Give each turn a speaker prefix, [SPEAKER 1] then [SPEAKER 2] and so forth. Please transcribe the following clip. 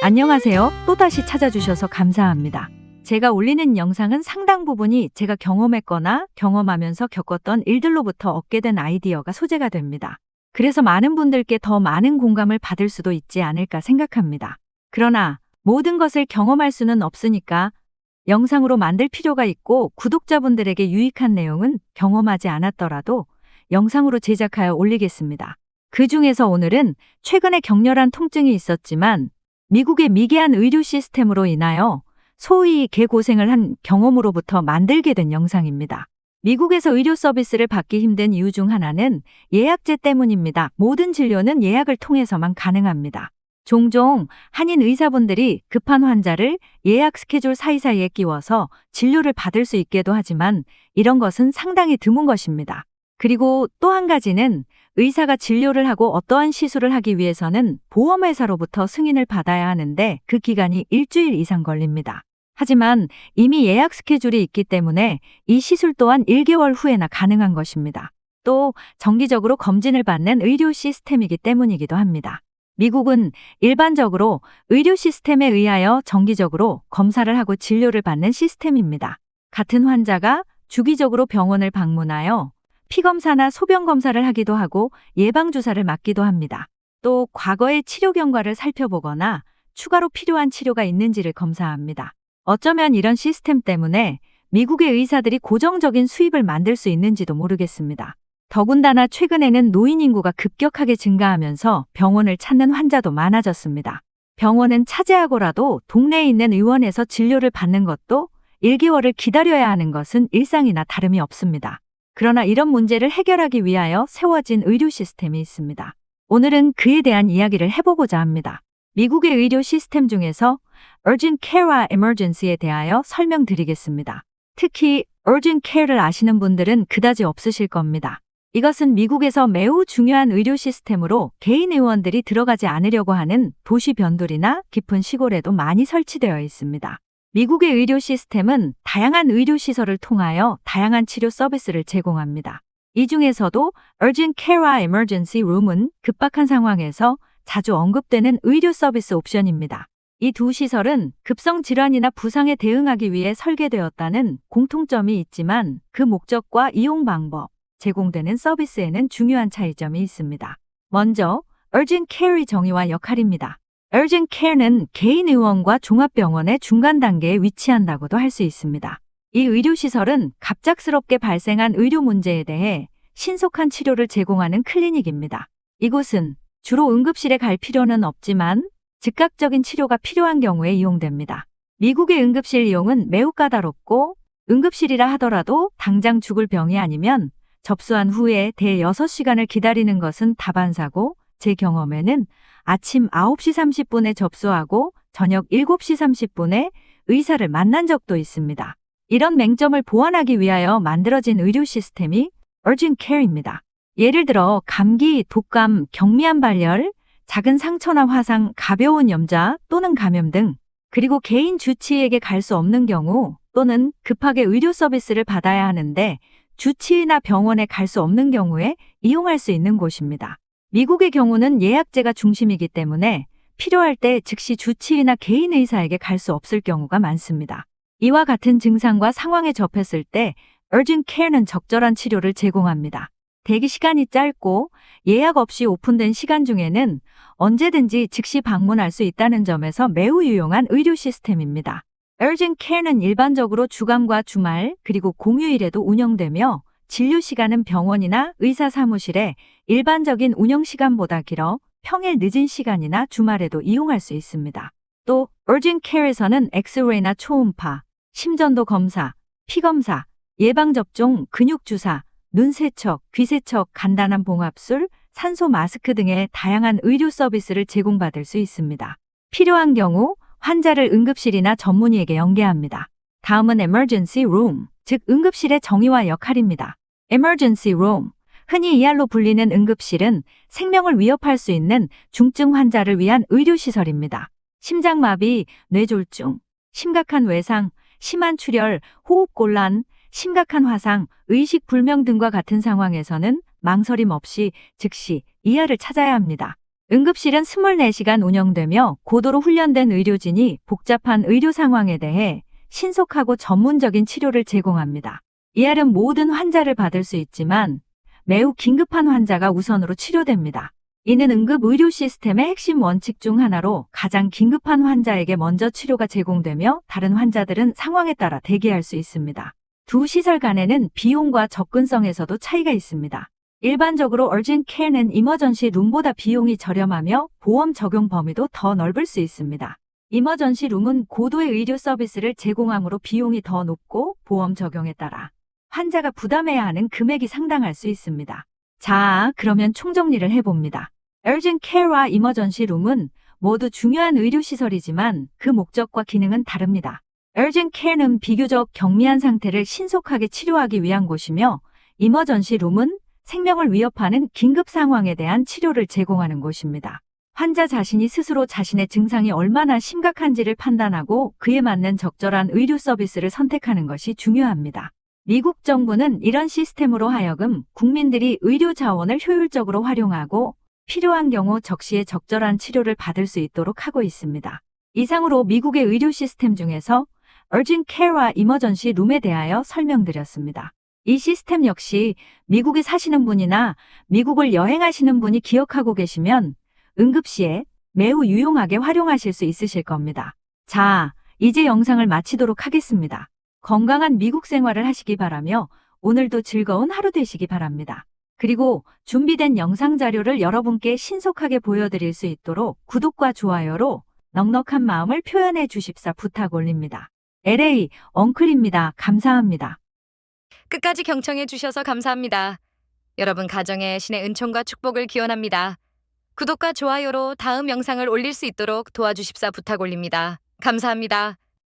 [SPEAKER 1] 안녕하세요. 또다시 찾아주셔서 감사합니다. 제가 올리는 영상은 상당 부분이 제가 경험했거나 경험하면서 겪었던 일들로부터 얻게 된 아이디어가 소재가 됩니다. 그래서 많은 분들께 더 많은 공감을 받을 수도 있지 않을까 생각합니다. 그러나 모든 것을 경험할 수는 없으니까 영상으로 만들 필요가 있고 구독자분들에게 유익한 내용은 경험하지 않았더라도 영상으로 제작하여 올리겠습니다. 그 중에서 오늘은 최근에 격렬한 통증이 있었지만 미국의 미개한 의료 시스템으로 인하여 소위 개고생을 한 경험으로부터 만들게 된 영상입니다. 미국에서 의료 서비스를 받기 힘든 이유 중 하나는 예약제 때문입니다. 모든 진료는 예약을 통해서만 가능합니다. 종종 한인 의사분들이 급한 환자를 예약 스케줄 사이사이에 끼워서 진료를 받을 수 있게도 하지만 이런 것은 상당히 드문 것입니다. 그리고 또 한 가지는 의사가 진료를 하고 어떠한 시술을 하기 위해서는 보험회사로부터 승인을 받아야 하는데 그 기간이 일주일 이상 걸립니다. 하지만 이미 예약 스케줄이 있기 때문에 이 시술 또한 1개월 후에나 가능한 것입니다. 또 정기적으로 검진을 받는 의료 시스템이기 때문이기도 합니다. 미국은 일반적으로 의료 시스템에 의하여 정기적으로 검사를 하고 진료를 받는 시스템입니다. 같은 환자가 주기적으로 병원을 방문하여 피검사나 소변검사를 하기도 하고 예방주사를 맞기도 합니다. 또 과거의 치료 경과를 살펴보거나 추가로 필요한 치료가 있는지를 검사합니다. 어쩌면 이런 시스템 때문에 미국의 의사들이 고정적인 수입을 만들 수 있는지도 모르겠습니다. 더군다나 최근에는 노인 인구가 급격하게 증가하면서 병원을 찾는 환자도 많아졌습니다. 병원은 차지하고라도 동네에 있는 의원에서 진료를 받는 것도 1개월을 기다려야 하는 것은 일상이나 다름이 없습니다. 그러나 이런 문제를 해결하기 위하여 세워진 의료 시스템이 있습니다. 오늘은 그에 대한 이야기를 해보고자 합니다. 미국의 의료 시스템 중에서 Urgent Care와 Emergency에 대하여 설명드리겠습니다. 특히 Urgent Care를 아시는 분들은 그다지 없으실 겁니다. 이것은 미국에서 매우 중요한 의료 시스템으로 개인 의원들이 들어가지 않으려고 하는 도시 변두리나 깊은 시골에도 많이 설치되어 있습니다. 미국의 의료 시스템은 다양한 의료 시설을 통하여 다양한 치료 서비스를 제공합니다. 이 중에서도 Urgent Care와 Emergency Room은 급박한 상황에서 자주 언급되는 의료 서비스 옵션입니다. 이 두 시설은 급성 질환이나 부상에 대응하기 위해 설계되었다는 공통점이 있지만 그 목적과 이용 방법, 제공되는 서비스에는 중요한 차이점이 있습니다. 먼저 Urgent Care의 정의와 역할입니다. Urgent Care는 개인 의원과 종합병원의 중간 단계에 위치한다고도 할 수 있습니다. 이 의료시설은 갑작스럽게 발생한 의료 문제에 대해 신속한 치료를 제공하는 클리닉입니다. 이곳은 주로 응급실에 갈 필요는 없지만 즉각적인 치료가 필요한 경우에 이용됩니다. 미국의 응급실 이용은 매우 까다롭고 응급실이라 하더라도 당장 죽을 병이 아니면 접수한 후에 대 6시간을 기다리는 것은 다반사고 제 경험에는 아침 9시 30분에 접수하고 저녁 7시 30분에 의사를 만난 적도 있습니다. 이런 맹점을 보완하기 위하여 만들어진 의료 시스템이 Urgent Care입니다. 예를 들어 감기, 독감, 경미한 발열, 작은 상처나 화상, 가벼운 염자 또는 감염 등, 그리고 개인 주치의에게 갈 수 없는 경우 또는 급하게 의료 서비스를 받아야 하는데 주치의나 병원에 갈 수 없는 경우에 이용할 수 있는 곳입니다. 미국의 경우는 예약제가 중심이기 때문에 필요할 때 즉시 주치의나 개인 의사에게 갈 수 없을 경우가 많습니다. 이와 같은 증상과 상황에 접했을 때 Urgent Care는 적절한 치료를 제공합니다. 대기 시간이 짧고 예약 없이 오픈된 시간 중에는 언제든지 즉시 방문할 수 있다는 점에서 매우 유용한 의료 시스템입니다. Urgent Care는 일반적으로 주간과 주말 그리고 공휴일에도 운영되며 진료 시간은 병원이나 의사 사무실의 일반적인 운영 시간보다 길어 평일 늦은 시간이나 주말에도 이용할 수 있습니다. 또 Urgent Care에서는 엑스레이나 초음파, 심전도 검사, 피검사, 예방접종, 근육주사, 눈 세척, 귀 세척, 간단한 봉합술, 산소 마스크 등의 다양한 의료 서비스를 제공받을 수 있습니다. 필요한 경우 환자를 응급실이나 전문의에게 연계합니다. 다음은 Emergency Room, 즉 응급실의 정의와 역할입니다. Emergency Room, 흔히 ER로 불리는 응급실은 생명을 위협할 수 있는 중증 환자를 위한 의료시설입니다. 심장마비, 뇌졸중, 심각한 외상, 심한 출혈, 호흡곤란, 심각한 화상, 의식불명 등과 같은 상황에서는 망설임 없이 즉시 ER을 찾아야 합니다. 응급실은 24시간 운영되며 고도로 훈련된 의료진이 복잡한 의료 상황에 대해 신속하고 전문적인 치료를 제공합니다. ER은 모든 환자를 받을 수 있지만 매우 긴급한 환자가 우선으로 치료됩니다. 이는 응급 의료 시스템의 핵심 원칙 중 하나로 가장 긴급한 환자에게 먼저 치료가 제공되며 다른 환자들은 상황에 따라 대기할 수 있습니다. 두 시설 간에는 비용과 접근성에서도 차이가 있습니다. 일반적으로 Urgent Care는 이머전시 룸보다 비용이 저렴하며 보험 적용 범위도 더 넓을 수 있습니다. 이머전시 룸은 고도의 의료 서비스를 제공하므로 비용이 더 높고 보험 적용에 따라 환자가 부담해야 하는 금액이 상당할 수 있습니다. 자, 그러면 총정리를 해봅니다. Urgent Care와 이머전시 룸은 모두 중요한 의료시설이지만 그 목적과 기능은 다릅니다. Urgent Care는 비교적 경미한 상태를 신속하게 치료하기 위한 곳이며 이머전시 룸은 생명을 위협하는 긴급 상황에 대한 치료를 제공하는 곳입니다. 환자 자신이 스스로 자신의 증상이 얼마나 심각한지를 판단하고 그에 맞는 적절한 의료 서비스를 선택하는 것이 중요합니다. 미국 정부는 이런 시스템으로 하여금 국민들이 의료 자원을 효율적으로 활용하고 필요한 경우 적시에 적절한 치료를 받을 수 있도록 하고 있습니다. 이상으로 미국의 의료 시스템 중에서 Urgent Care와 이머전시 룸에 대하여 설명드렸습니다. 이 시스템 역시 미국에 사시는 분이나 미국을 여행하시는 분이 기억하고 계시면 응급시에 매우 유용하게 활용하실 수 있으실 겁니다. 자, 이제 영상을 마치도록 하겠습니다. 건강한 미국 생활을 하시기 바라며 오늘도 즐거운 하루 되시기 바랍니다. 그리고 준비된 영상 자료를 여러분께 신속하게 보여드릴 수 있도록 구독과 좋아요로 넉넉한 마음을 표현해 주십사 부탁 올립니다. LA 엉클입니다. 감사합니다.
[SPEAKER 2] 끝까지 경청해 주셔서 감사합니다. 여러분 가정에 신의 은총과 축복을 기원합니다. 구독과 좋아요로 다음 영상을 올릴 수 있도록 도와주십사 부탁 올립니다. 감사합니다.